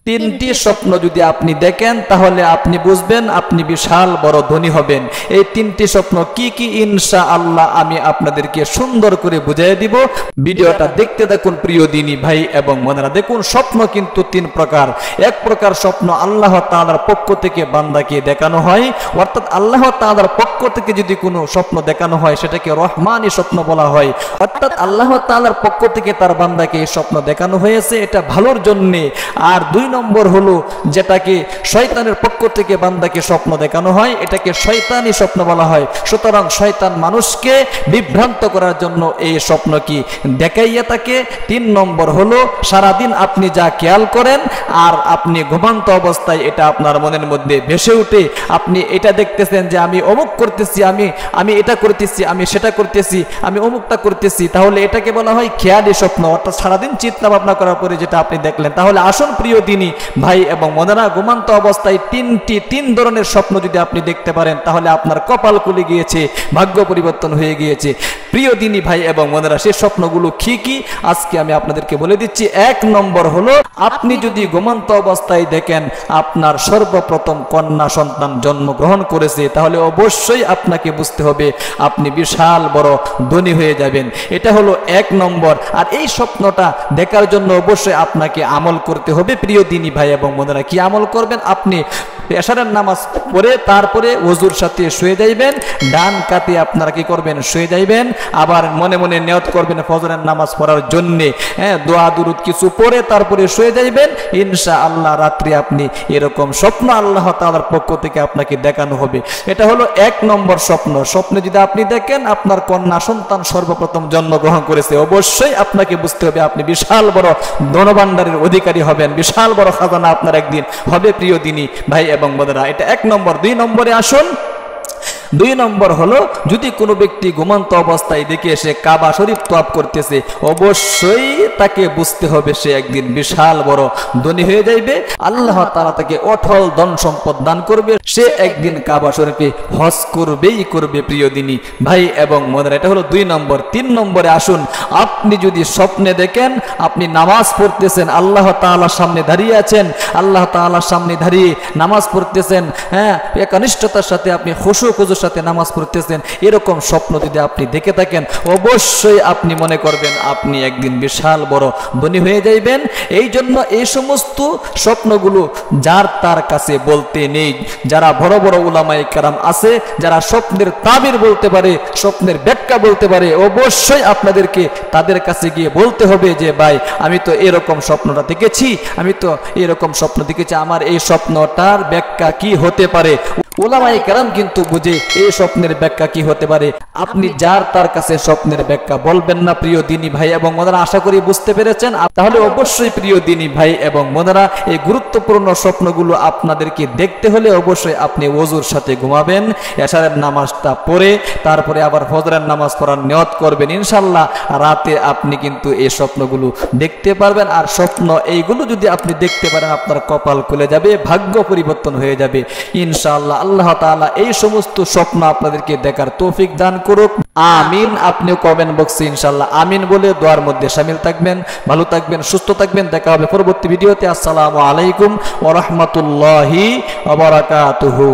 তিনটি স্বপ্ন যদি আপনি দেখেন তাহলে আপনি বুঝবেন আপনি বিশাল বড় ধনী হবেন। এই তিনটি স্বপ্ন কি কি ইনশাআল্লাহ আমি আপনাদেরকে সুন্দর করে বুঝিয়ে দিব। ভিডিওটা দেখতে থাকুন প্রিয় দিনী ভাই এবং বোনেরা। দেখুন, স্বপ্ন কিন্তু তিন প্রকার। এক প্রকার স্বপ্ন আল্লাহ তাআলার পক্ষ থেকে বান্দাকে দেখানো হয়, অর্থাৎ আল্লাহ তাআলার পক্ষ থেকে যদি কোনো স্বপ্ন দেখানো হয় সেটাকে রহমানি স্বপ্ন বলা হয়, অর্থাৎ আল্লাহ তাআলার পক্ষ থেকে তার বান্দাকে এই স্বপ্ন দেখানো হয়েছে, এটা ভালোর জন্যে। আর দুই নম্বর হলো যেটাকে শয়তানের পক্ষ থেকে বান্দাকে স্বপ্ন দেখানো হয়, এটাকে শয়তানি স্বপ্ন বলা হয়। সুতরাং শয়তান মানুষকে বিভ্রান্ত করার জন্য এই স্বপ্ন কি দেখাইয়া থাকে। তিন নম্বর হলো সারাদিন আপনি যা খেয়াল করেন আর আপনি ঘুমন্ত অবস্থায় এটা আপনার মনের মধ্যে ভেসে উঠে, আপনি এটা দেখতেছেন যে আমি অমুক করতেছি, আমি এটা করতেছি, আমি সেটা করতেছি, আমি অমুকটা করতেছি, তাহলে এটাকে বলা হয় খেয়ালি স্বপ্ন, অর্থাৎ সারাদিন চিন্তা ভাবনা করার পরে যেটা আপনি দেখলেন। তাহলে আসুন প্রিয় দিনী ভাই এবং বোনেরা, ঘুমন্ত অবস্থায় তিন ধরনের স্বপ্ন যদি আপনি দেখতে পারেন তাহলে আপনার কপাল খুলে গিয়েছে, ভাগ্য পরিবর্তন হয়ে গিয়েছে। প্রিয় দিনী ভাই এবং বোনেরা, সেই স্বপ্নগুলো কি কি আজকে আমি আপনাদেরকে বলে দিচ্ছি। এক নম্বর হলো, আপনি যদি ঘুমন্ত অবস্থায় দেখেন আপনার সর্বপ্রথম কন্যা সন্তান জন্মগ্রহণ করেছে, তাহলে অবশ্যই আপনাকে বুঝতে হবে আপনি বিশাল বড় ধনী হয়ে যাবেন। এটা হলো এক নম্বর। আর এই স্বপ্নটা দেখার জন্য অবশ্যই আপনাকে আমল করতে হবে প্রিয় দিনী ভাই এবং বোনেরা। কি আমল করবেন? আপনি এশারের নামাজ পড়ে তারপরে ওযুর সাথে শুয়ে যাইবেন, ডান কাতে আপনারা কি করবেন? শুয়ে যাইবেন। আবার মনে মনে নিয়ত করবেন ফজরের নামাজ পড়ার জন্য, দোয়া দুরুদ কিছু পড়ে তারপরে শুয়ে যাইবেন। ইনশাআল্লাহ রাত্রি আপনি এরকম স্বপ্ন আল্লাহ তাআলার পক্ষ থেকে আপনাকে দেখানো হবে। এটা হলো এক নম্বর স্বপ্ন। স্বপ্নে যদি আপনি দেখেন আপনার কন্যা সন্তান সর্বপ্রথম জন্মগ্রহণ করেছে, অবশ্যই আপনাকে বুঝতে হবে আপনি বিশাল বড় ধনভাণ্ডারের অধিকারী হবেন, বিশাল বড় খাজানা আপনার একদিন হবে প্রিয় দিনী ভাই এবং বোনেরা। এটা এক নম্বর। দুই নম্বরে আসুন। দুই নম্বর হলো, যদি কোনো ব্যক্তি ঘুমন্ত অবস্থায় দেখে সে কাবা শরীফ তওয়াফ করতেছে, অবশ্যই তাকে বুঝতে হবে সে একদিন বিশাল বড় ধনী হয়ে যাইবে, আল্লাহ তাআলা তাকে অটল ধন সম্পদ দান করবে, সে একদিন কাবা শরীফে হজ করবেই করবে প্রিয় দিনী ভাই এবং বোনেরা। এটা হলো দুই নম্বর। তিন নম্বরে আসুন, আপনি যদি স্বপ্নে দেখেন আপনি নামাজ পড়তেছেন, আল্লাহ তাআলার সামনে দাঁড়িয়ে আছেন, আল্লাহ তাআলার সামনে দাঁড়িয়ে নামাজ পড়তেছেন, একনিষ্ঠতার সাথে আপনি খুশু খুজুর সাথে নামাজ পড়তেছেন, এরকম স্বপ্ন যদি আপনি দেখে থাকেন অবশ্যই আপনি মনে করবেন আপনি একদিন বিশাল বড় ধনী হয়ে যাইবেন। এই জন্য এই সমস্ত স্বপ্নগুলো যার তার কাছে বলতে নেই। যারা বড় বড় উলামায়ে কেরাম আছে, যারা স্বপ্নের তাবির বলতে পারে, স্বপ্নের ব্যাখ্যা বলতে পারে, অবশ্যই আপনাদেরকে তাদের কাছে গিয়ে বলতে হবে যে ভাই আমি তো এরকম স্বপ্নটা দেখেছি, আমি তো এরকম স্বপ্ন দেখেছি, আমার এই স্বপ্নটার ব্যাখ্যা কি হতে পারে। উলামায়ে কেরাম কিন্তু বুঝে এই স্বপ্নের ব্যাখ্যা কি হতে পারে। আপনি যার তার কাছে স্বপ্নের ব্যাখ্যা বলবেন না প্রিয় দিনী ভাই এবং বোনেরা। আশা করি বুঝতে পেরেছেন। তাহলে অবশ্যই প্রিয় দিনী ভাই এবং বোনেরা, এই গুরুত্বপূর্ণ স্বপ্নগুলো আপনাদেরকে দেখতে হলে অবশ্যই আপনি ওযুর সাথে ঘুমাবেন, এশারের নামাজটা পড়ে তারপরে আবার ফজরের নামাজ পড়ার নিয়ত করবেন। ইনশাআল্লাহ রাতে আপনি কিন্তু এই স্বপ্নগুলো দেখতে পারবেন। আর স্বপ্ন এইগুলো যদি আপনি দেখতে পারেন আপনার কপাল খুলে যাবে, ভাগ্য পরিবর্তন হয়ে যাবে ইনশাআল্লাহ। আল্লাহ তাআলা এই সমস্ত স্বপ্ন আপনাদেরকে দেখার তৌফিক দান করুক। আমিন। আপনিও কমেন্ট বক্সে ইনশাআল্লাহ আমিন বলে দোয়ার মধ্যে শামিল থাকবেন। ভালো থাকবেন, সুস্থ থাকবেন। দেখা হবে পরবর্তী ভিডিওতে। আসসালামু আলাইকুম ওয়া রাহমাতুল্লাহি ওয়া বারাকাতুহু।